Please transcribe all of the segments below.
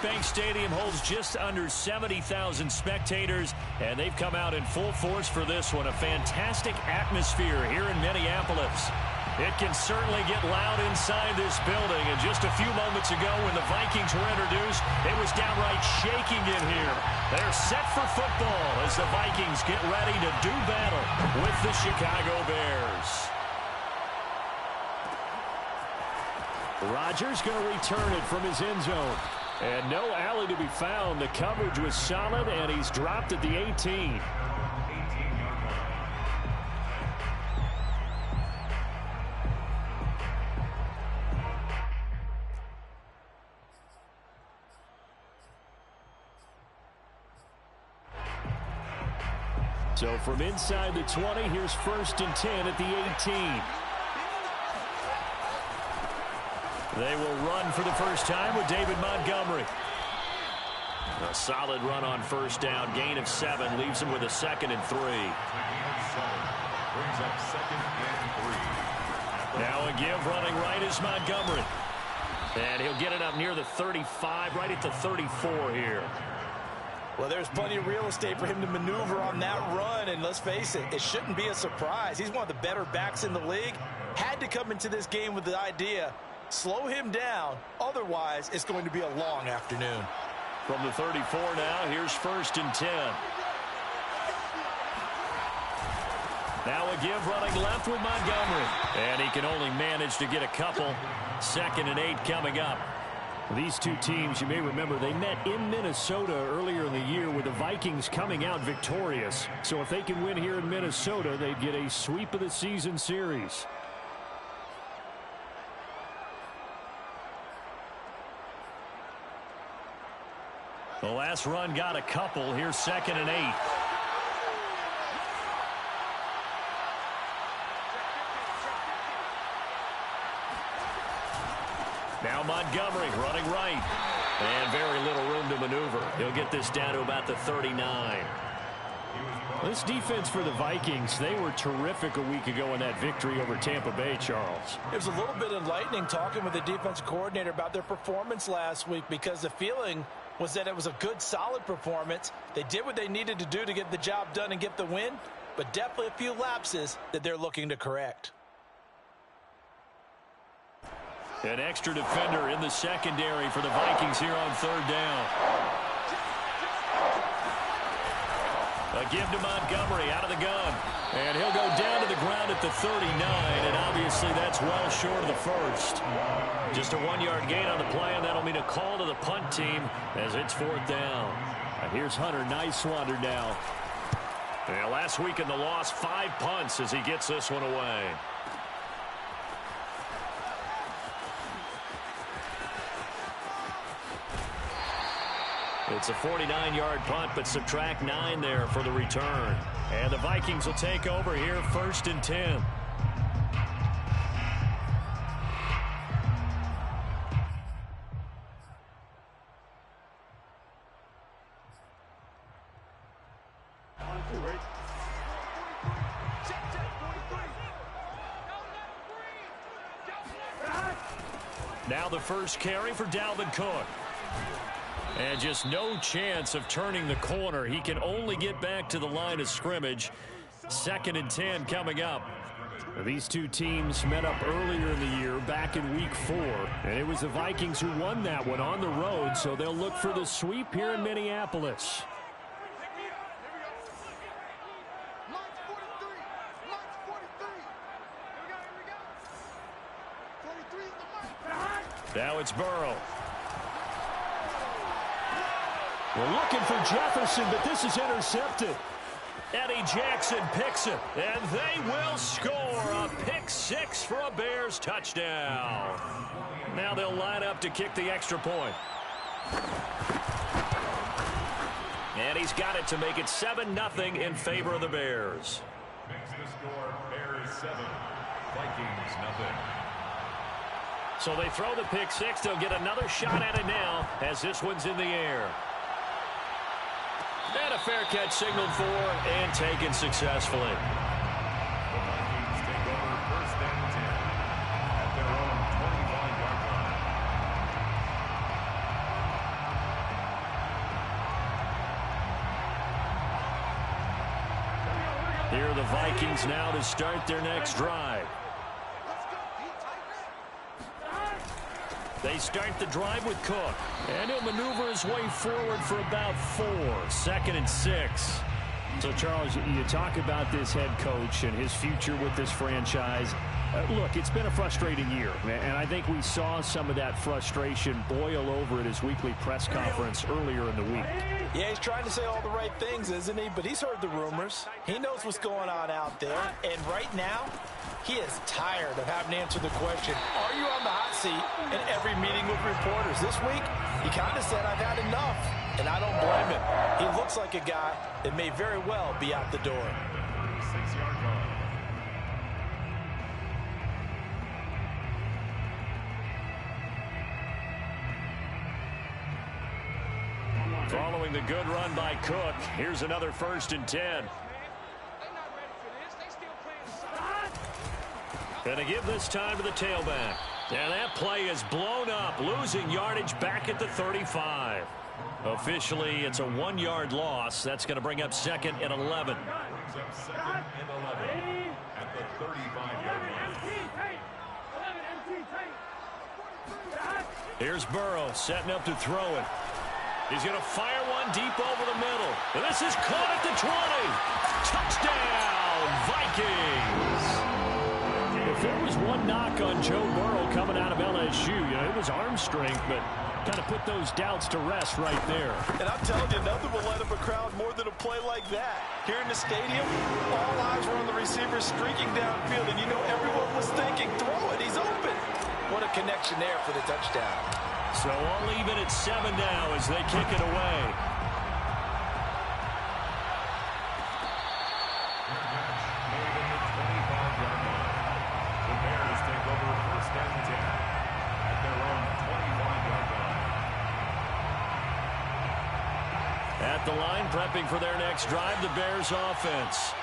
Bank Stadium holds just under 70,000 spectators, and they've come out in full force for this one. A fantastic atmosphere here in Minneapolis. It can certainly get loud inside this building, and just a few moments ago when the Vikings were introduced, it was downright shaking in here. They're set for football as the Vikings get ready to do battle with the Chicago Bears. Rodgers going to return it from his end zone. And no alley to be found. The coverage was solid, and he's dropped at the 18. So from inside the 20, here's 1st and 10 at the 18. They will run for the first time with David Montgomery. A solid run on 1st down. Gain of 7. Leaves him with a 2nd and 3. Brings up 2nd and 3. Now a give running right is Montgomery. And he'll get it up near the 35, right at the 34 here. Well, there's plenty of real estate for him to maneuver on that run, and let's face it, it shouldn't be a surprise. He's one of the better backs in the league. Had to come into this game with the idea, slow him down, otherwise it's going to be a long afternoon. From the 34 now, here's 1st and 10. Now a give running left with Montgomery. And he can only manage to get a couple. 2nd and 8 coming up. These two teams, you may remember, they met in Minnesota earlier in the year with the Vikings coming out victorious. So if they can win here in Minnesota, they'd get a sweep of the season series. The last run got a couple. Here's 2nd and 8. Now Montgomery running right. And very little room to maneuver. He'll get this down to about the 39. This defense for the Vikings, they were terrific a week ago in that victory over Tampa Bay, Charles. It was a little bit enlightening talking with the defensive coordinator about their performance last week, because the feeling was that it was a good, solid performance. They did what they needed to do to get the job done and get the win, but definitely a few lapses that they're looking to correct. An extra defender in the secondary for the Vikings here on 3rd down. A give to Montgomery out of the gun. And he'll go down to the ground at the 39, and obviously that's well short of the 1st. Just a 1-yard gain on the play, and that'll mean a call to the punt team as it's 4th down. And here's Hunter Nicewander now. And last week in the loss, 5 punts as he gets this one away. It's a 49-yard punt, but subtract 9 there for the return. And the Vikings will take over here, 1st and 10. Now the first carry for Dalvin Cook. And just no chance of turning the corner. He can only get back to the line of scrimmage. 2nd and 10 coming up. These two teams met up earlier in the year, back in week 4. And it was the Vikings who won that one on the road, so they'll look for the sweep here in Minneapolis. Now it's Burrow. We're looking for Jefferson, but this is intercepted. Eddie Jackson picks it, and they will score a pick 6 for a Bears touchdown. Now they'll line up to kick the extra point. And he's got it to make it 7-0 in favor of the Bears. Makes the score Bears 7, Vikings 0. So they throw the pick 6. They'll get another shot at it now as this one's in the air. And a fair catch signaled for and taken successfully. The Vikings take over 1st and 10 at their own 25-yard Here are the Vikings now to start their next drive. They start the drive with Cook. And he'll maneuver his way forward for about 4. 2nd and 6. So, Charles, you talk about this head coach and his future with this franchise. Look, it's been a frustrating year, and I think we saw some of that frustration boil over at his weekly press conference earlier in the week. Yeah, he's trying to say all the right things, isn't he? But he's heard the rumors. He knows what's going on out there. And right now, he is tired of having to answer the question, are you on the hot seat in every meeting with reporters? This week, he kind of said, I've had enough. And I don't blame him. He looks like a guy that may very well be out the door. 6-yard line. Following the good run by Cook, here's another 1st and 10. And to give this time to the tailback. And that play is blown up, losing yardage back at the 35. Officially, it's a 1-yard loss. That's going to bring up 2nd and 11. Brings up 2nd and 11 at the 35-yard line. Here's Burrow setting up to throw it. He's going to fire one deep over the middle. And this is caught at the 20. Touchdown, Vikings. If there was one knock on Joe Burrow coming out of LSU, it was arm strength, but kind of put those doubts to rest right there. And I'm telling you, nothing will light up a crowd more than a play like that. Here in the stadium, all eyes were on the receiver streaking downfield, and everyone was thinking, throw it, he's open. What a connection there for the touchdown. So all even at 7 now as they kick it away. The Bears take over 1st and 10 at their own 25-yard line. At the line, prepping for their next drive, the Bears offense.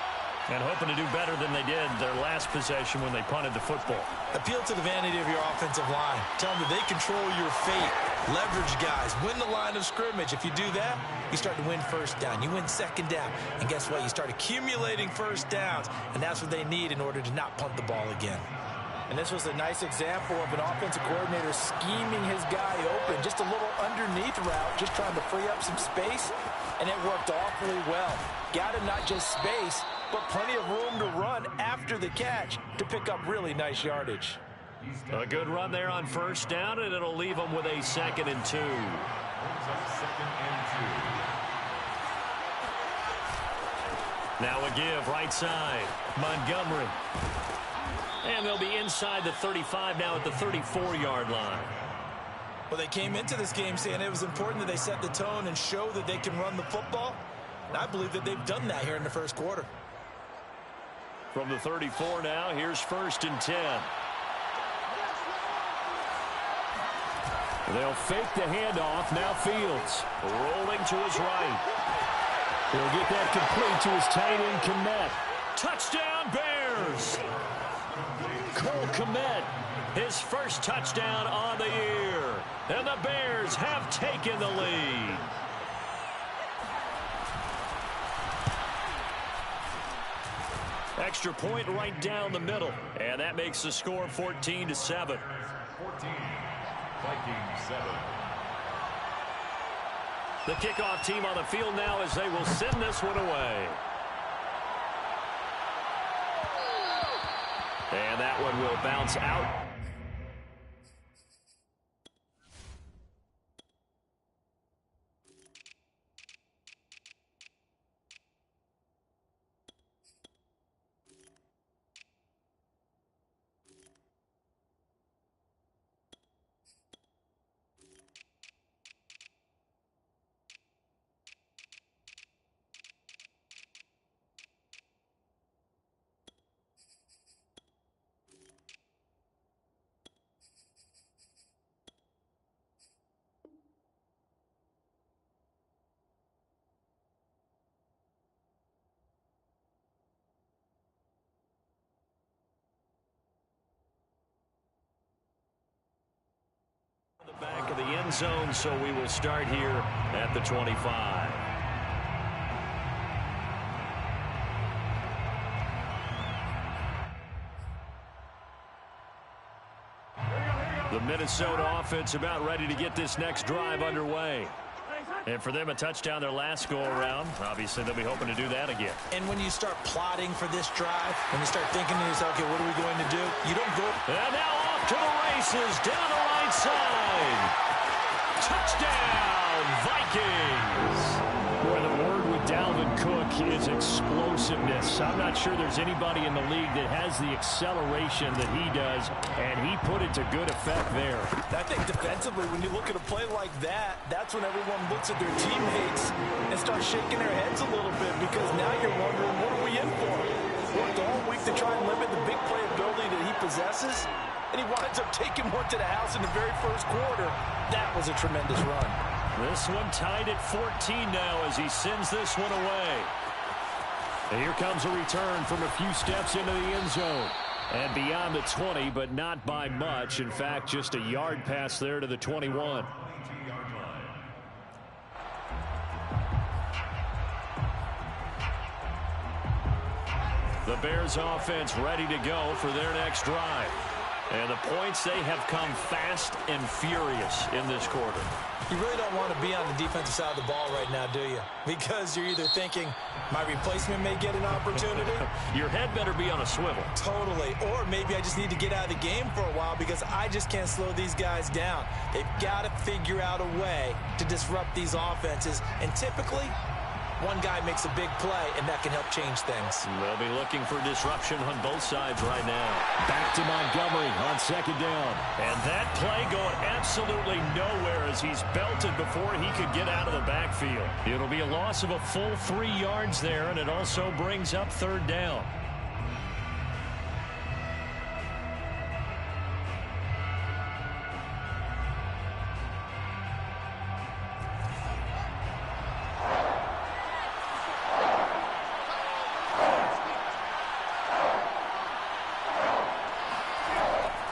And hoping to do better than they did their last possession when they punted the football. Appeal to the vanity of your offensive line. Tell them that they control your fate. Leverage guys. Win the line of scrimmage. If you do that, you start to win 1st down. You win 2nd down. And guess what? You start accumulating 1st downs. And that's what they need in order to not punt the ball again. And this was a nice example of an offensive coordinator scheming his guy open. Just a little underneath route, just trying to free up some space. And it worked awfully well. Got him not just space, but plenty of room to run after the catch to pick up really nice yardage. A good run there on 1st down, and it'll leave them with a 2nd and 2. Brings up 2nd and 2. Now a give, right side. Montgomery. And they'll be inside the 35 now at the 34-yard line. Well, they came into this game saying it was important that they set the tone and show that they can run the football. And I believe that they've done that here in the 1st quarter. From the 34 now, here's 1st and 10. They'll fake the handoff. Now Fields rolling to his right. He'll get that complete to his tight end, Kmet. Touchdown, Bears! Cole Kmet, his first touchdown on the year. And the Bears have taken the lead. Extra point right down the middle. And that makes the score 14-7. 14, Vikings 7. The kickoff team on the field now as they will send this one away. And that one will bounce out. Back of the end zone, so we will start here at the 25. The Minnesota offense about ready to get this next drive underway. And for them, a touchdown their last go-around. Obviously, they'll be hoping to do that again. And when you start plotting for this drive, when you start thinking to yourself, okay, what are we going to do? You don't go. And now off to the races, down the right side. Touchdown, Vikings. Boy, the word with Dalvin Cook is explosiveness. I'm not sure there's anybody in the league that has the acceleration that he does, and he put it to good effect there. I think defensively, when you look at a play like that, that's when everyone looks at their teammates and starts shaking their heads a little bit, because now you're wondering, what are we in for? Worked all week to try and limit the big play ability that he possesses, and he winds up taking one to the house in the very first quarter. That was a tremendous run. This one tied at 14 now as he sends this one away. And here comes a return from a few steps into the end zone. And beyond the 20, but not by much. In fact, just a yard pass there to the 21. The Bears offense ready to go for their next drive. And the points, they have come fast and furious in this quarter. You really don't want to be on the defensive side of the ball right now, do you? Because you're either thinking, my replacement may get an opportunity. Your head better be on a swivel. Totally. Or maybe I just need to get out of the game for a while because I just can't slow these guys down. They've got to figure out a way to disrupt these offenses. And typically, one guy makes a big play, and that can help change things. They'll be looking for disruption on both sides right now. Back to Montgomery on second down. And that play going absolutely nowhere as he's belted before he could get out of the backfield. It'll be a loss of a full 3 yards there, and it also brings up third down.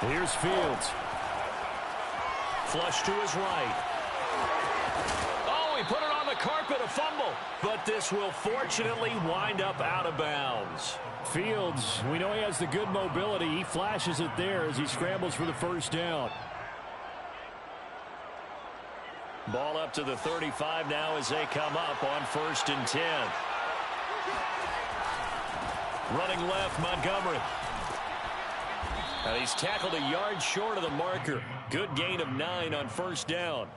Here's Fields. Flush to his right. Oh, he put it on the carpet, a fumble. But this will fortunately wind up out of bounds. Fields, we know he has the good mobility. He flashes it there as he scrambles for the first down. Ball up to the 35 now as they come up on 1st and 10. Running left, Montgomery. He's tackled a yard short of the marker. Good gain of 9 on 1st down.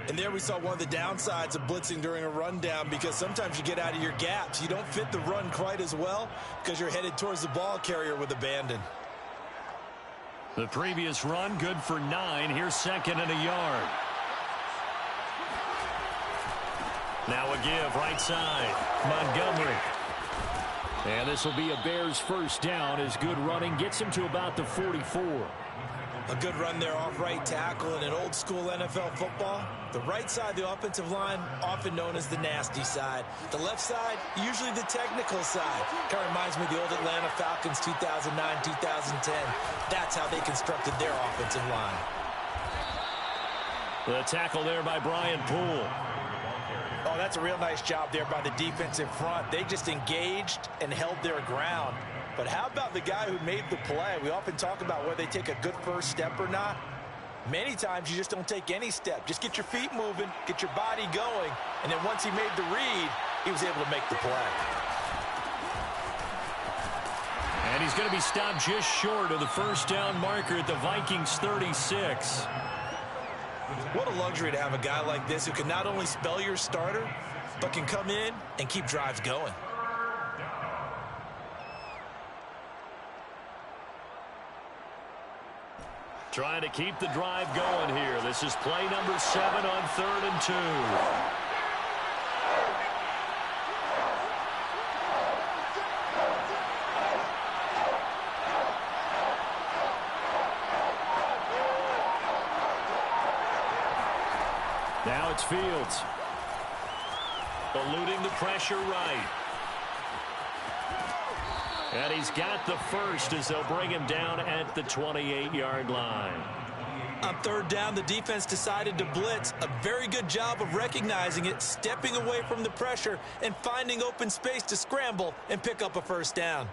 And there we saw one of the downsides of blitzing during a rundown, because sometimes you get out of your gaps. You don't fit the run quite as well because you're headed towards the ball carrier with abandon. The previous run good for 9. Here's 2nd and a yard. Now a give right side. Montgomery. And this will be a Bears first down as good running gets him to about the 44. A good run there off right tackle. In an old school NFL football, the right side of the offensive line, often known as the nasty side. The left side, usually the technical side. Kind of reminds me of the old Atlanta Falcons 2009, 2010. That's how they constructed their offensive line. The tackle there by Brian Poole. Oh, that's a real nice job there by the defensive front. They just engaged and held their ground. But how about the guy who made the play? We often talk about whether they take a good first step or not. Many times you just don't take any step. Just get your feet moving, get your body going, and then once he made the read, he was able to make the play. And he's going to be stopped just short of the first down marker at the Vikings 36. What a luxury to have a guy like this who can not only spell your starter, but can come in and keep drives going. Trying to keep the drive going here. This is play number 7 on 3rd and 2. Now it's Fields. Eluding the pressure right. And he's got the first as they'll bring him down at the 28-yard line. On 3rd down, the defense decided to blitz. A very good job of recognizing it, stepping away from the pressure, and finding open space to scramble and pick up a first down.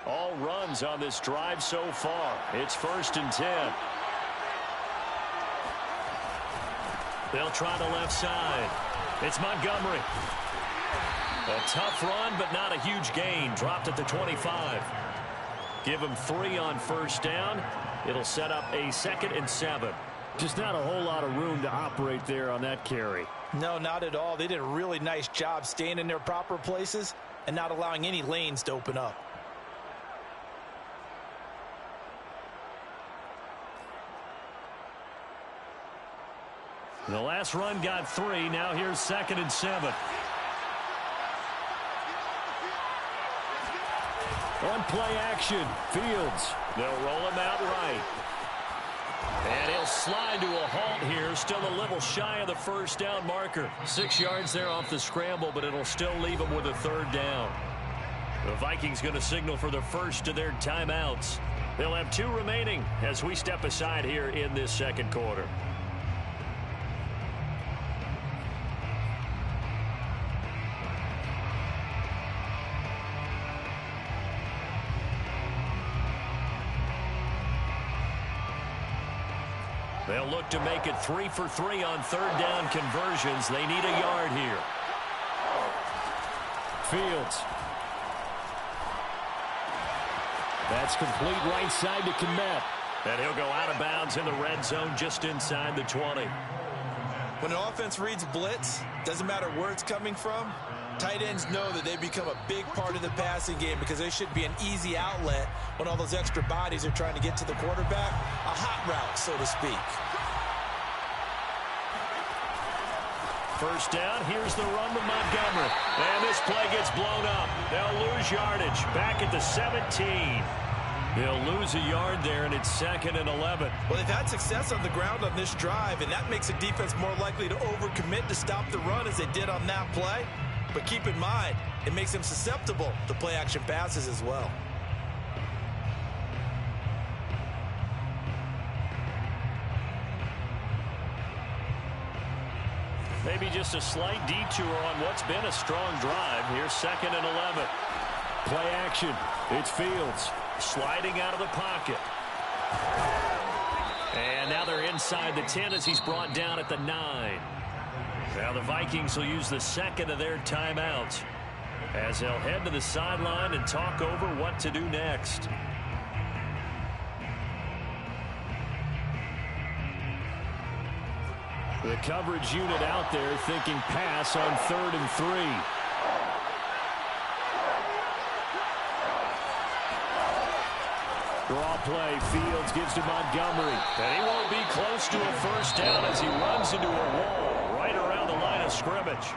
all runs on this drive so far. It's 1st and 10. They'll try the left side. It's Montgomery. A tough run, but not a huge gain. Dropped at the 25. Give him 3 on 1st down. It'll set up a 2nd and 7. Just not a whole lot of room to operate there on that carry. No, not at all. They did a really nice job staying in their proper places and not allowing any lanes to open up. The last run got 3. Now here's 2nd and 7. On play action, Fields. They'll roll him out right. And he'll slide to a halt here. Still a little shy of the 1st down marker. 6 yards there off the scramble, but it'll still leave him with a 3rd down. The Vikings going to signal for the first of their timeouts. They'll have 2 remaining as we step aside here in this 2nd quarter. They'll look to make it 3 for 3 on 3rd down conversions. They need a yard here. Fields. That's complete right side to Kmet. And he'll go out of bounds in the red zone just inside the 20. When an offense reads blitz, doesn't matter where it's coming from, tight ends know that they become a big part of the passing game because they should be an easy outlet when all those extra bodies are trying to get to the quarterback. A hot route, so to speak. 1st down, here's the run with Montgomery. And this play gets blown up. They'll lose yardage back at the 17. They'll lose a yard there, and it's 2nd and 11. Well, they've had success on the ground on this drive, and that makes a defense more likely to overcommit to stop the run as they did on that play. But keep in mind, it makes them susceptible to play-action passes as well. Maybe just a slight detour on what's been a strong drive. Here's 2nd and 11. Play action. It's Fields. Sliding out of the pocket. And now they're inside the 10 as he's brought down at the 9. Now the Vikings will use the 2nd of their timeouts as they'll head to the sideline and talk over what to do next. The coverage unit out there thinking pass on 3rd and 3. Draw play. Fields gives to Montgomery. And he won't be close to a 1st down as he runs into a wall right around the line of scrimmage.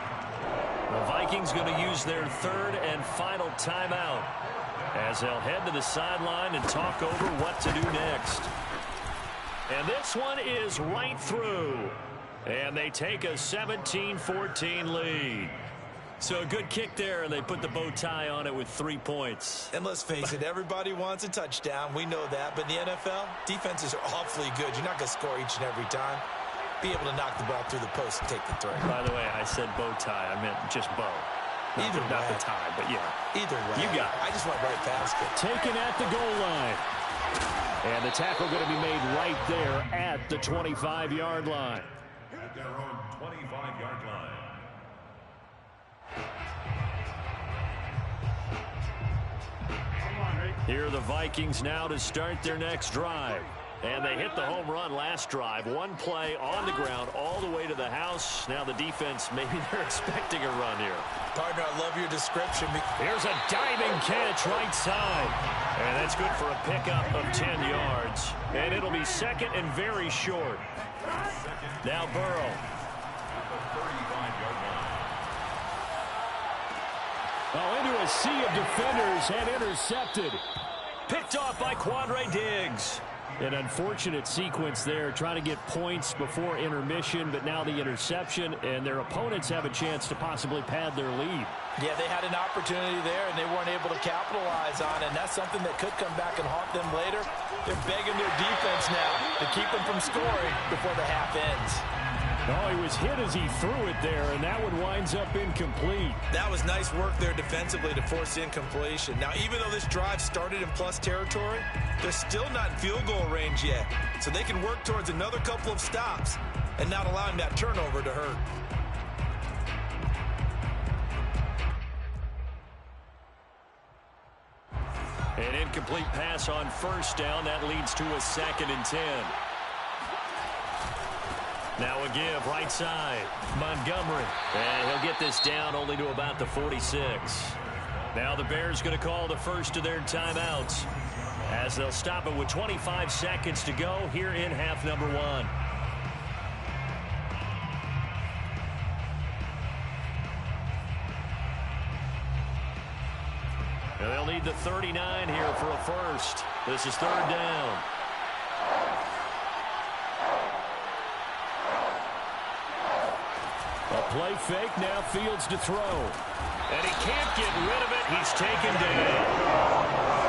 The Vikings going to use their 3rd and final timeout as they'll head to the sideline and talk over what to do next. And this one is right through. And they take a 17-14 lead. So a good kick there, and they put the bow tie on it with 3 points. And let's face it, everybody wants a touchdown. We know that. But in the NFL, defenses are awfully good. You're not going to score each and every time. Be able to knock the ball through the post and take the throw. By the way, I said bow tie. I meant just bow. Not the tie, but yeah. Either way. You got it. I just went right past it. Taken at the goal line. And the tackle going to be made right there at the 25-yard line. At their own 25-yard line. Here are the Vikings now to start their next drive. And they hit the home run last drive. One play on the ground all the way to the house. Now the defense, maybe they're expecting a run here. Partner, I love your description. Here's a diving catch right side. And that's good for a pickup of 10 yards. And it'll be 2nd and very short. Now Burrow. Oh, into a sea of defenders and intercepted. Picked off by Quandre Diggs. An unfortunate sequence there, trying to get points before intermission, but now the interception, and their opponents have a chance to possibly pad their lead. Yeah, they had an opportunity there, and they weren't able to capitalize on it, and that's something that could come back and haunt them later. They're begging their defense now to keep them from scoring before the half ends. Oh, he was hit as he threw it there, and that one winds up incomplete. That was nice work there defensively to force the incompletion. Now, even though this drive started in plus territory, they're still not in field goal range yet. So they can work towards another couple of stops and not allowing that turnover to hurt. An incomplete pass on first down. That leads to a 2nd and 10. Now a give right side. Montgomery. And he'll get this down only to about the 46. Now the Bears going to call the first of their timeouts as they'll stop it with 25 seconds to go here in half number 1. And they'll need the 39 here for a first. This is 3rd down. A play fake, now Fields to throw. And he can't get rid of it. He's taken down.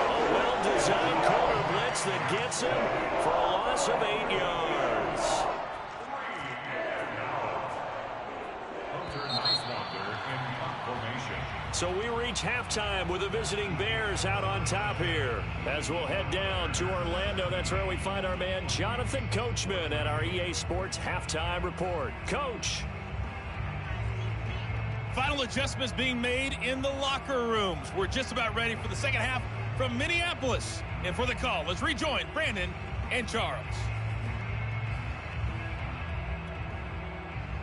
A well-designed corner blitz that gets him for a loss of 8 yards. So we reach halftime with the visiting Bears out on top here. As we'll head down to Orlando, that's where we find our man Jonathan Coachman at our EA Sports Halftime Report. Coach. Final adjustments being made in the locker rooms. We're just about ready for the second half from Minneapolis. And for the call, let's rejoin Brandon and Charles.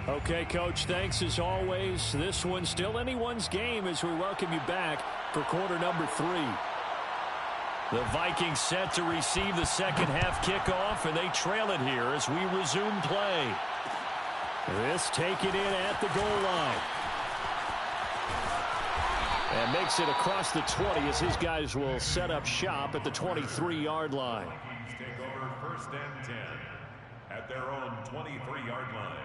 Okay, Coach, thanks as always. This one's still anyone's game as we welcome you back for quarter number 3. The Vikings set to receive the second half kickoff, and they trail it here as we resume play. This taken in at the goal line. And makes it across the 20 as his guys will set up shop at the 23-yard line. Vikings take over 1st and 10 at their own 23-yard line.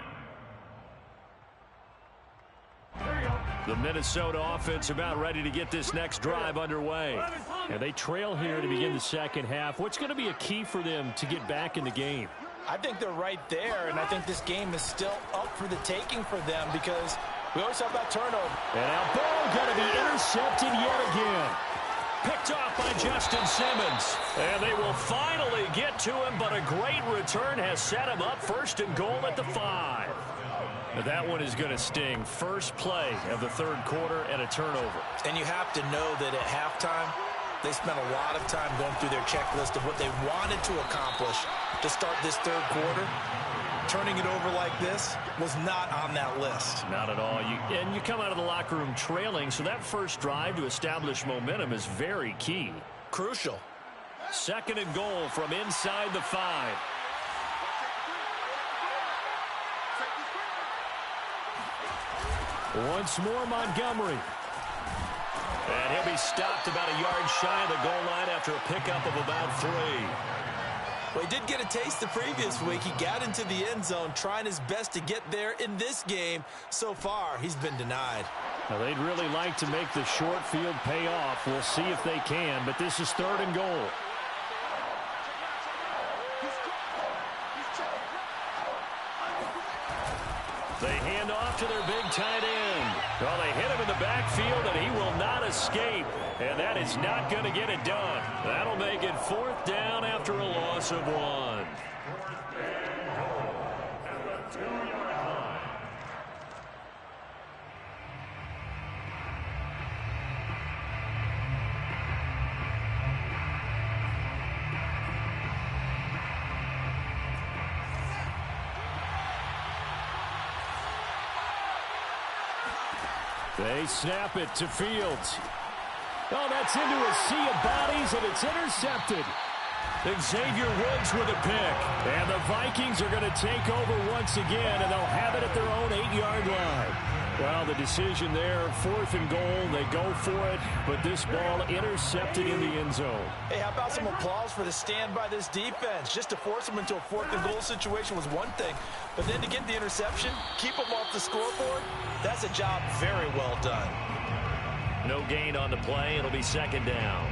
The Minnesota offense about ready to get this next drive underway. And they trail here to begin the second half. What's going to be a key for them to get back in the game? I think they're right there, and I think this game is still up for the taking for them because we always talk about turnover. And now ball going to be intercepted yet again. Picked off by Justin Simmons. And they will finally get to him, but a great return has set him up 1st and goal at the 5. Now that one is going to sting. First play of the 3rd quarter and a turnover. And you have to know that at halftime, they spent a lot of time going through their checklist of what they wanted to accomplish to start this 3rd quarter. Turning it over like this was not on that list. Not at all. And you come out of the locker room trailing, so that first drive to establish momentum is very key. Crucial. 2nd and goal from inside the 5. Once more, Montgomery. And he'll be stopped about a yard shy of the goal line after a pickup of about 3. Well, he did get a taste the previous week. He got into the end zone trying his best to get there in this game. So far, he's been denied. Now, they'd really like to make the short field pay off. We'll see if they can, but this is 3rd and goal. They hand off to their big tight end. Well, they hit him in the backfield, and he will not escape. And that is not going to get it done. That'll make it 4th down after a loss of 1. 4th and goal at the 2-yard line. They snap it to Fields. Oh, that's into a sea of bodies, and it's intercepted. Xavier Woods with a pick. And the Vikings are going to take over once again, and they'll have it at their own 8-yard line. Well, the decision there, 4th and goal, they go for it, but this ball intercepted in the end zone. Hey, how about some applause for the stand by this defense? Just to force them into a 4th and goal situation was one thing, but then to get the interception, keep them off the scoreboard, that's a job very well done. No gain on the play. It'll be 2nd down.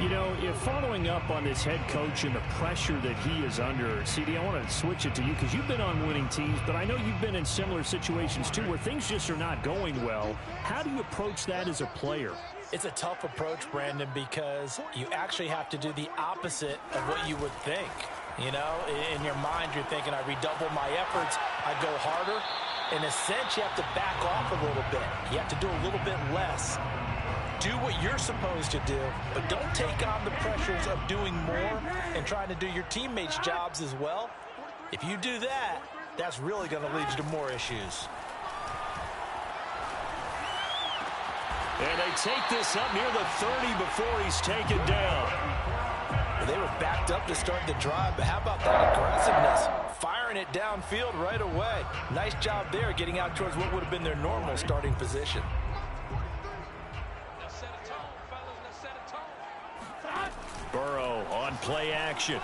You know, if following up on this head coach and the pressure that he is under, CD, I want to switch it to you because you've been on winning teams, but I know you've been in similar situations too where things just are not going well. How do you approach that as a player? It's a tough approach, Brandon, because you actually have to do the opposite of what you would think. You know, in your mind, you're thinking, I redouble my efforts, I go harder. In a sense, you have to back off a little bit. You have to do a little bit less. Do what you're supposed to do, but don't take on the pressures of doing more and trying to do your teammates' jobs as well. If you do that, that's really going to lead you to more issues. And they take this up near the 30 before he's taken down. They were backed up to start the drive, but how about that aggressiveness? Firing it downfield right away. Nice job there getting out towards what would have been their normal starting position. Burrow on play action.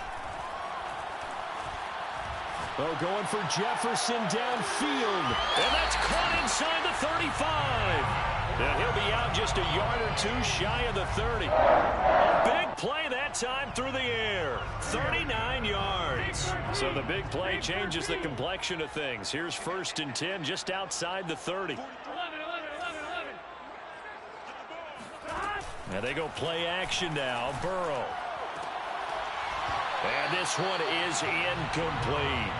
Oh, going for Jefferson downfield. And that's caught inside the 35. And he'll be out just a yard or two shy of the 30. A big play that time through the air. 39 yards. So the big play changes the complexion of things. Here's 1st and 10 just outside the 30. And they go play action now. Burrow. And this one is incomplete.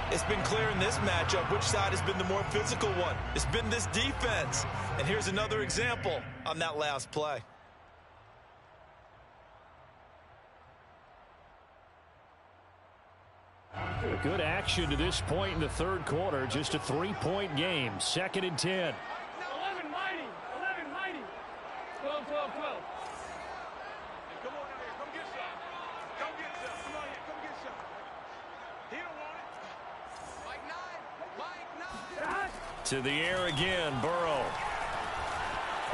It's been clear in this matchup which side has been the more physical one. It's been this defense. And here's another example on that last play. Good action to this point in the third quarter. Just a 3-point game. 2nd and 10. 11 mighty. 11 mighty. 12, 12, 12. Come on here. Come get some. Come get some. Come on here. Come get some. He don't want it. Mike 9. Mike 9. To the air again, Burrow.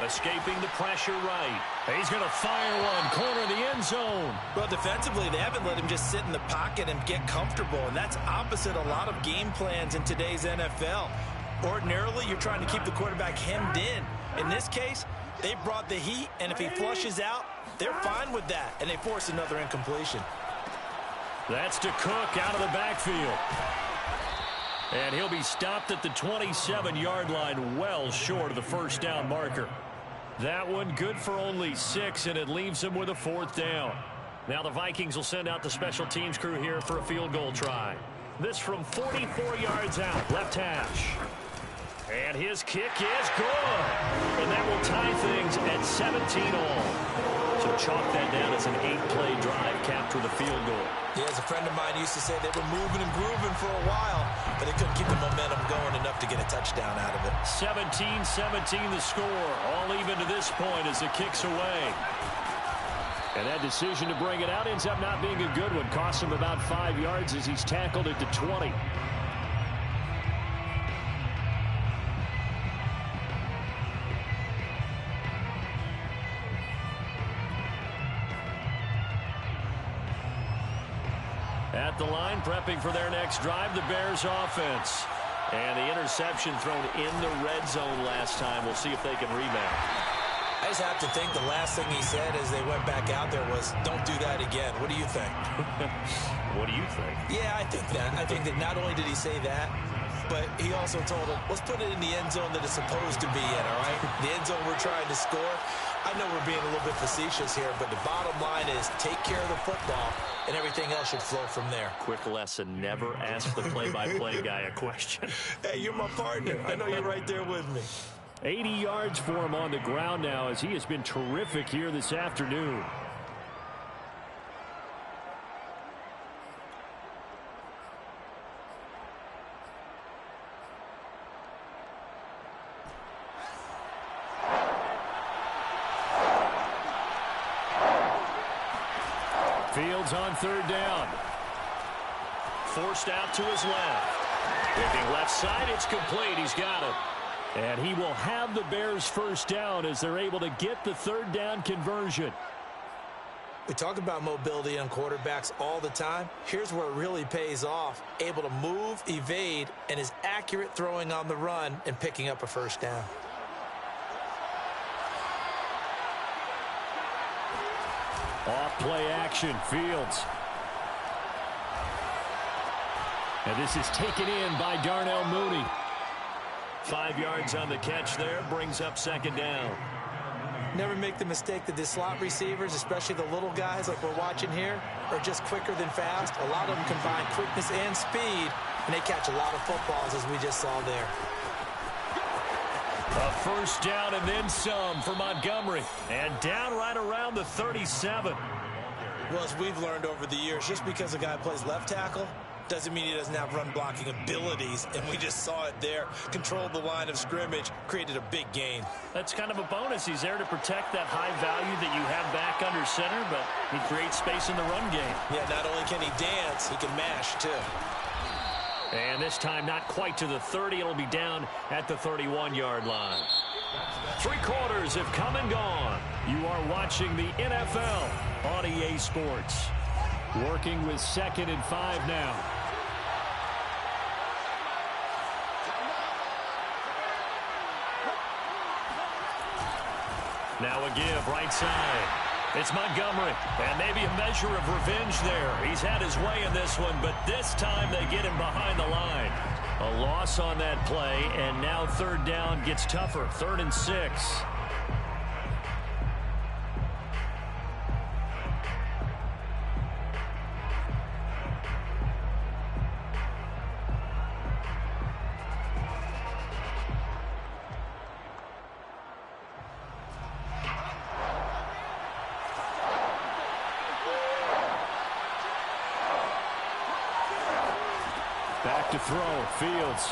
Escaping the pressure right. He's going to fire one. Corner of the end zone. Well, defensively, they haven't let him just sit in the pocket and get comfortable, and that's opposite a lot of game plans in today's NFL. Ordinarily, you're trying to keep the quarterback hemmed in. In this case, they brought the heat, and if he flushes out, they're fine with that, and they force another incompletion. That's to Cook out of the backfield. And he'll be stopped at the 27-yard line, well short of the first down marker. That one good for only 6, and it leaves him with a 4th down. Now the Vikings will send out the special teams crew here for a field goal try. This from 44 yards out, left hash. And his kick is good. And that will tie things at 17 all. So chalk that down as an 8-play drive capped with a field goal. Yeah, as a friend of mine used to say, they were moving and grooving for a while, but they couldn't keep the momentum going enough to get a touchdown out of it. 17-17 the score. All even to this point as the kick's away. And that decision to bring it out ends up not being a good one. Costs him about 5 yards as he's tackled at the 20. At the line, prepping for their next drive, the Bears offense. And the interception thrown in the red zone last time. We'll see if they can rebound. I just have to think the last thing he said as they went back out there was, don't do that again. What do you think? What do you think? Yeah, I think that. I think that not only did he say that, but he also told him, let's put it in the end zone that it's supposed to be in, all right? The end zone we're trying to score. I know we're being a little bit facetious here, but the bottom line is take care of the football, and everything else should flow from there. Quick lesson, never ask the play-by-play guy a question. Hey, you're my partner. I know you're right there with me. 80 yards for him on the ground now as he has been terrific here this afternoon. Fields on 3rd down. Forced out to his left. Looking left side, it's complete. He's got it. And he will have the Bears 1st down as they're able to get the 3rd down conversion. We talk about mobility on quarterbacks all the time. Here's where it really pays off. Able to move, evade, and is accurate throwing on the run and picking up a 1st down. Off play action, Fields. And this is taken in by Darnell Mooney. 5 yards on the catch there, brings up second down. Never make the mistake that the slot receivers, especially the little guys like we're watching here, are just quicker than fast. A lot of them combine quickness and speed, and they catch a lot of footballs, as we just saw there. A first down and then some for Montgomery. And down right around the 37. Well, as we've learned over the years, just because a guy plays left tackle doesn't mean he doesn't have run blocking abilities, and we just saw it there. Controlled the line of scrimmage, created a big gain. That's kind of a bonus. He's there to protect that high value that you have back under center, but he creates space in the run game. Yeah, not only can he dance, he can mash, too. And this time not quite to the 30. It'll be down at the 31-yard line. 3 quarters have come and gone. You are watching the NFL on EA Sports. Working with 2nd and 5 now. Now a give, right side. It's Montgomery, and maybe a measure of revenge there. He's had his way in this one, but this time they get him behind the line. A loss on that play, and now 3rd down gets tougher. 3rd and 6. Back to throw, Fields.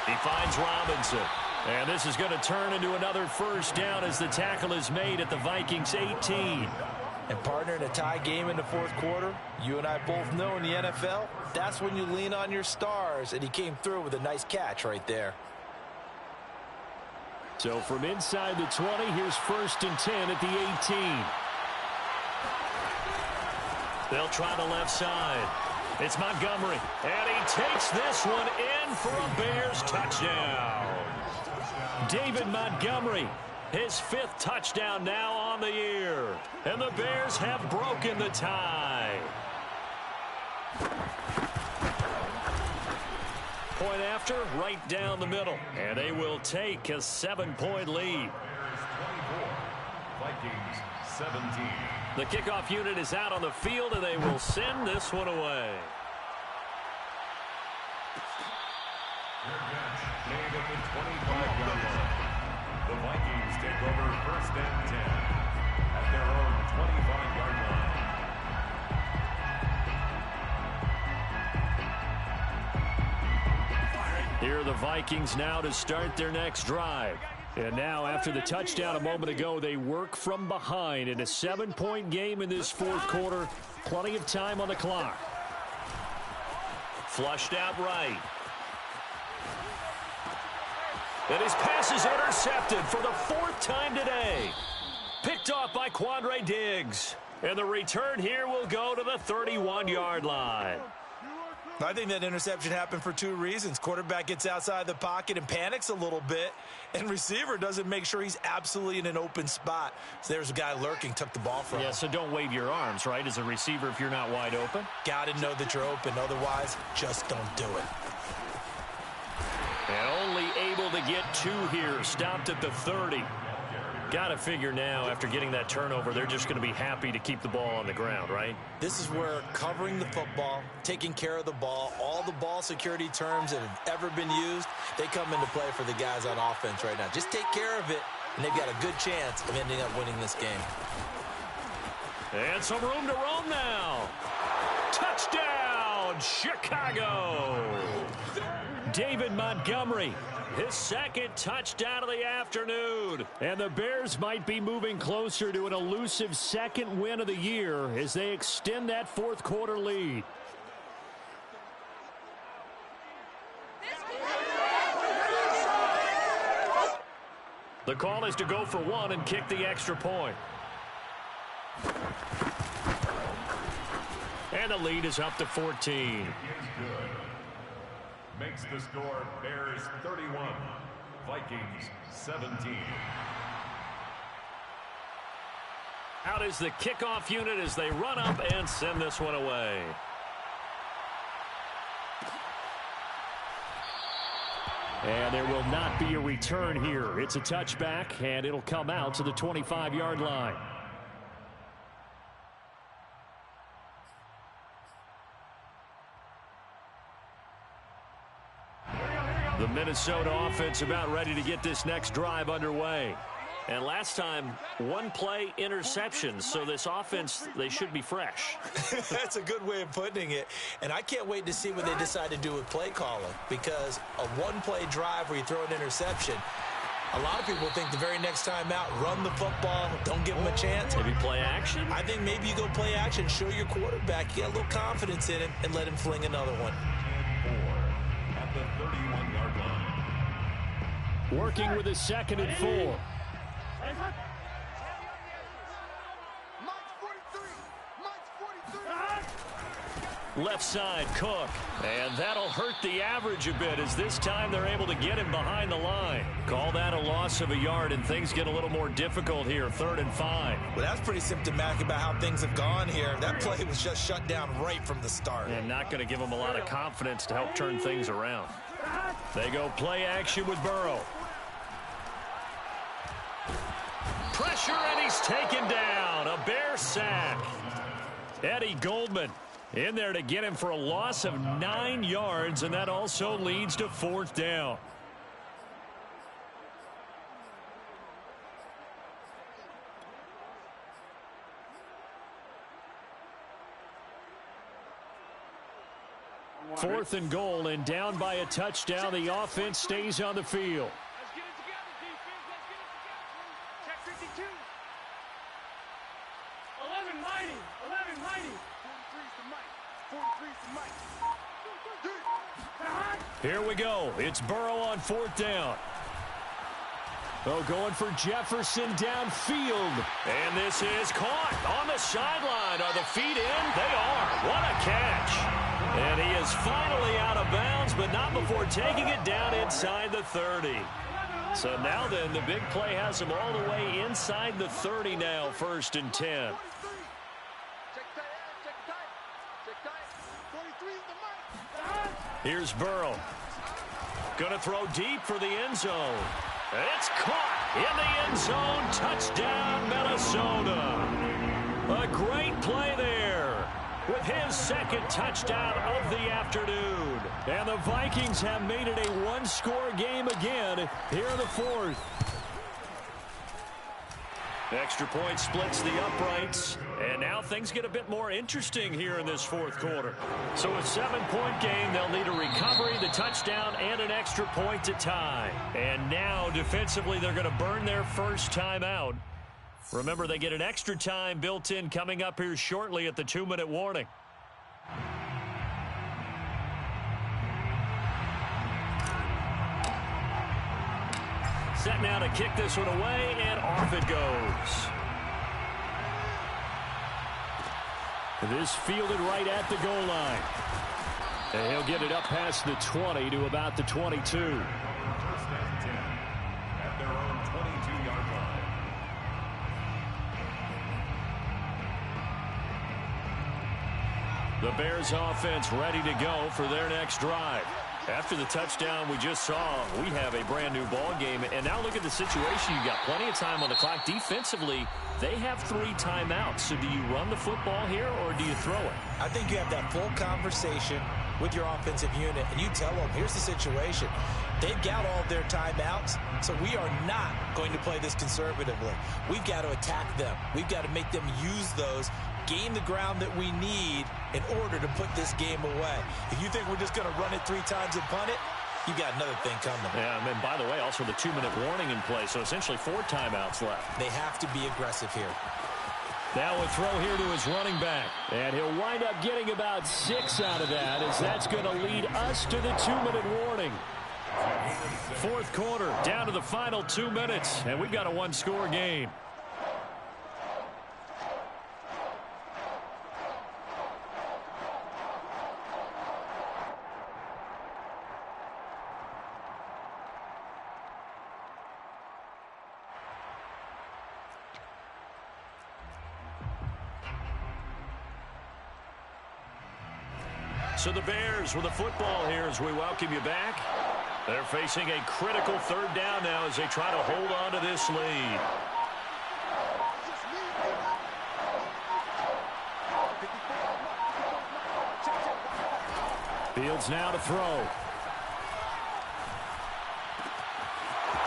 He finds Robinson. And this is going to turn into another first down as the tackle is made at the Vikings 18. And partner, in a tie game in the 4th quarter, you and I both know in the NFL, that's when you lean on your stars, and he came through with a nice catch right there. So from inside the 20, here's 1st and 10 at the 18. They'll try the left side. It's Montgomery, and he takes this one in for a Bears touchdown. David Montgomery, his 5th touchdown now on the year. And the Bears have broken the tie. Point after, right down the middle. And they will take a 7-point lead. Vikings 17. The kickoff unit is out on the field, and they will send this one away. Made at the 25-yard line. The Vikings take over 1st and 10 at their own 25-yard line. Here are the Vikings now to start their next drive. And now, after the touchdown a moment ago, they work from behind in a 7-point game in this 4th quarter. Plenty of time on the clock. Flushed out right. And his pass is intercepted for the 4th time today. Picked off by Quandre Diggs. And the return here will go to the 31-yard line. I think that interception happened for 2 reasons. Quarterback gets outside the pocket and panics a little bit, and receiver doesn't make sure he's absolutely in an open spot. So there's a guy lurking, took the ball from him. Yeah, so don't wave your arms, right, as a receiver if you're not wide open. Got to know that you're open. Otherwise, just don't do it. And only able to get 2 here. Stopped at the 30. Got to figure now, after getting that turnover, they're just going to be happy to keep the ball on the ground, right? This is where covering the football, taking care of the ball, all the ball security terms that have ever been used, they come into play for the guys on offense right now. Just take care of it, and they've got a good chance of ending up winning this game. And some room to roam now. Touchdown, Chicago. David Montgomery, his 2nd touchdown of the afternoon. And the Bears might be moving closer to an elusive 2nd win of the year as they extend that 4th quarter lead. The call is to go for 1 and kick the extra point. And the lead is up to 14. Makes the score Bears 31, Vikings 17. Out is the kickoff unit as they run up and send this one away. And there will not be a return here. It's a touchback, and it'll come out to the 25-yard line. The Minnesota offense about ready to get this next drive underway. And last time, one play interception. So this offense, they should be fresh. That's a good way of putting it. And I can't wait to see what they decide to do with play calling. Because a one-play drive where you throw an interception, a lot of people think the very next time out, run the football, don't give them a chance. Maybe play action? I think maybe you go play action, show your quarterback, you get a little confidence in him, and let him fling another one. At the 31-yard line. Working with a 2nd and 4. Left side, Cook. And that'll hurt the average a bit as this time they're able to get him behind the line. Call that a loss of a yard, and things get a little more difficult here, 3rd and 5. Well, that's pretty symptomatic about how things have gone here. That play was just shut down right from the start. And not going to give them a lot of confidence to help turn things around. They go play action with Burrow. Pressure, and he's taken down. A Bear sack. Eddie Goldman in there to get him for a loss of 9 yards, and that also leads to 4th down. Fourth and goal, and down by a touchdown. The offense stays on the field. Let's get it together, defense. Let's get it together. Check 52. 11 mighty. 11 mighty. 43's the mic. 43's the mic. Here we go. It's Burrow on 4th down. Oh, going for Jefferson downfield. And this is caught on the sideline. Are the feet in? They are. What a catch. And he is finally out of bounds, but not before taking it down inside the 30. So now then, the big play has him all the way inside the 30 now, 1st and 10. Check tight. Check tight. Check tight. 43's the mic. Here's Burrow. Going to throw deep for the end zone. It's caught in the end zone. Touchdown, Minnesota. A great play there with his 2nd touchdown of the afternoon. And the Vikings have made it a one-score game again here in the 4th. Extra point splits the uprights. And now things get a bit more interesting here in this 4th quarter. So a 7-point game, they'll need a recovery, the touchdown, and an extra point to tie. And now defensively they're going to burn their first timeout. Remember, they get an extra time built in coming up here shortly at the 2-minute warning. Set now to kick this one away, and off it goes. This fielded right at the goal line. And he'll get it up past the 20 to about the 22. 1st and 10 at their own 22-yard line. The Bears offense ready to go for their next drive. After the touchdown we just saw, we have a brand new ball game. And now look at the situation. You've got plenty of time on the clock. Defensively, they have 3 timeouts. So do you run the football here or do you throw it? I think you have that full conversation with your offensive unit, and you tell them, here's the situation. They've got all of their timeouts, so we are not going to play this conservatively. We've got to attack them. We've got to make them use those, gain the ground that we need in order to put this game away. If you think we're just going to run it 3 times and punt it, you got another thing coming. Yeah, and by the way, also the 2-minute warning in play, so essentially 4 timeouts left. They have to be aggressive here. Now a throw here to his running back. And he'll wind up getting about 6 out of that, as that's going to lead us to the 2-minute warning. 4th quarter, down to the final 2 minutes, and we've got a one-score game. So the Bears with the football here as we welcome you back. They're facing a critical third down now as they try to hold on to this lead. Fields now to throw.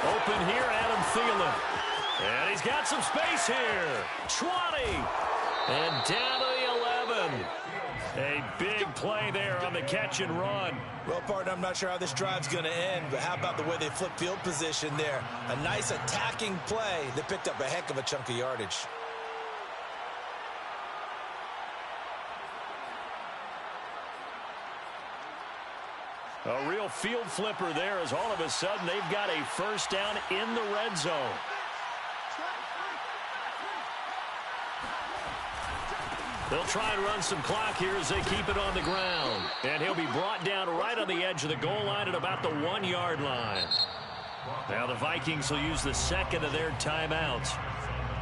Open here, Adam Thielen. And he's got some space here. 20. And down to the 11. A big play there on the catch and run. Well, partner, I'm not sure how this drive's going to end, but how about the way they flip field position there? A nice attacking play that picked up a heck of a chunk of yardage. A real field flipper there as all of a sudden they've got a first down in the red zone. They'll try and run some clock here as they keep it on the ground. And he'll be brought down right on the edge of the goal line at about the 1-yard line. Now the Vikings will use the second of their timeouts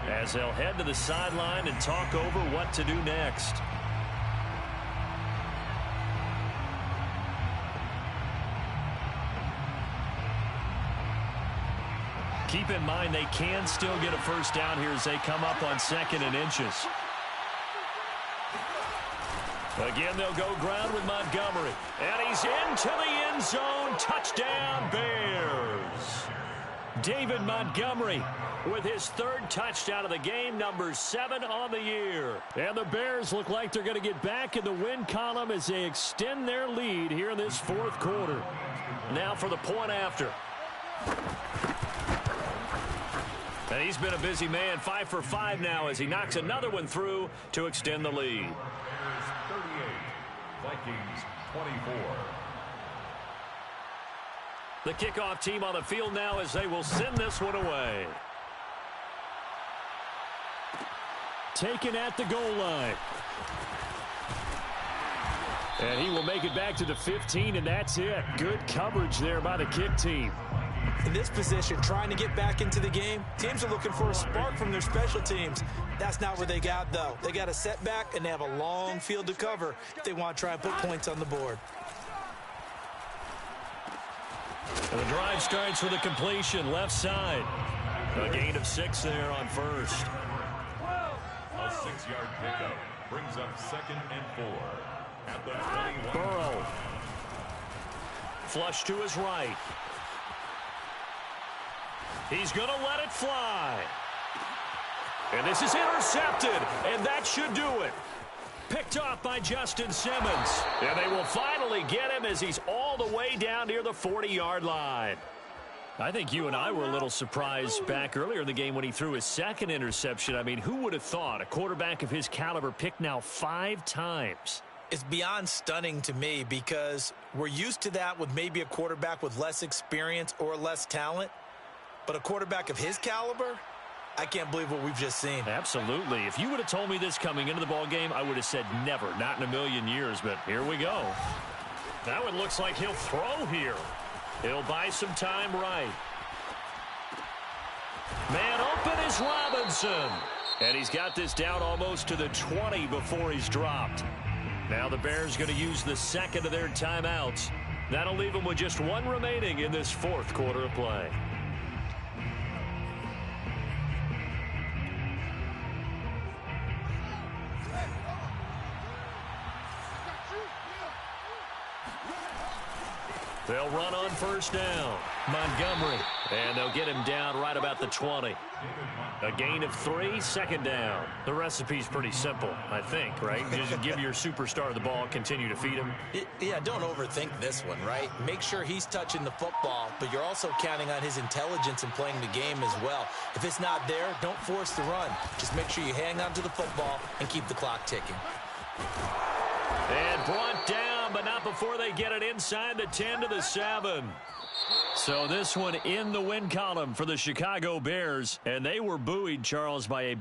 as they'll head to the sideline and talk over what to do next. Keep in mind they can still get a first down here as they come up on 2nd and inches. Again, they'll go ground with Montgomery. And he's into the end zone. Touchdown, Bears. David Montgomery with his 3rd touchdown of the game, number 7 on the year. And the Bears look like they're going to get back in the win column as they extend their lead here in this 4th quarter. Now for the point after. And he's been a busy man, 5 for 5 now as he knocks another one through to extend the lead. 38, Vikings 24. The kickoff team on the field now as they will send this one away. Taken at the goal line. And he will make it back to the 15, and that's it. Good coverage there by the kick team. In this position, trying to get back into the game, teams are looking for a spark from their special teams. That's not what they got, though. They got a setback, and they have a long field to cover if they want to try and put points on the board. And the drive starts with a completion, left side. A gain of 6 there on first. A 6-yard pickup brings up 2nd and 4. At the 21. Burrow. Flush to his right. He's going to let it fly. And this is intercepted, and that should do it. Picked off by Justin Simmons. And they will finally get him as he's all the way down near the 40-yard line. I think you and I were a little surprised back earlier in the game when he threw his 2nd interception. I mean, who would have thought a quarterback of his caliber picked now 5 times? It's beyond stunning to me because we're used to that with maybe a quarterback with less experience or less talent. But a quarterback of his caliber, I can't believe what we've just seen. Absolutely. If you would have told me this coming into the ball game, I would have said never, not in a million years. But here we go. Now it looks like he'll throw here. He'll buy some time right. Man open is Robinson. And he's got this down almost to the 20 before he's dropped. Now the Bears going to use the 2nd of their timeouts. That'll leave them with just 1 remaining in this 4th quarter of play. They'll run on first down. Montgomery. And they'll get him down right about the 20. A gain of 3, 2nd down. The recipe's pretty simple, I think, right? Just give your superstar the ball, continue to feed him. Yeah, don't overthink this one, right? Make sure he's touching the football, but you're also counting on his intelligence in playing the game as well. If it's not there, don't force the run. Just make sure you hang on to the football and keep the clock ticking. And brought down, but not before they get it inside the 10 to the 7. So this one in the win column for the Chicago Bears, and they were buoyed, Charles, by a